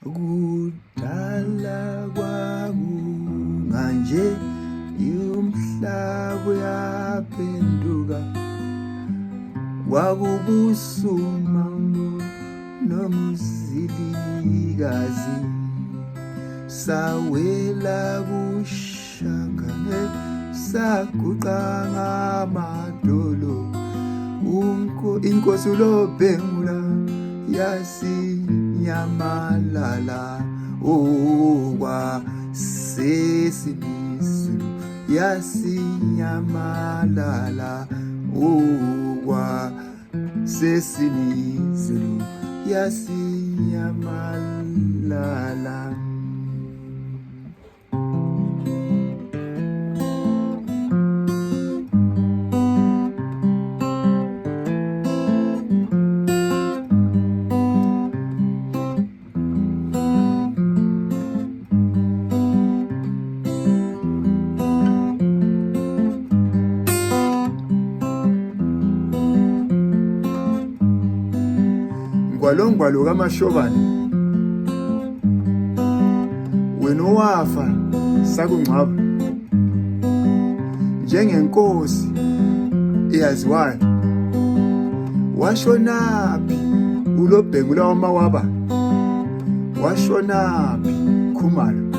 Kudala kwamanje umhlaba uyaphenduka kwakubusuma nomzilikazi sawela kushangane saguqa ngamadolo inkosi uLobhengula yasinyamalala okwasesizulu yasinyamalala okwasesizulu yasinyamalala. Ngwalo kaMashobane wena owafa sakungcwaba njengenkosi eyaziwayo washonaphi uLobhengula waMawaba washonaphi Khumalo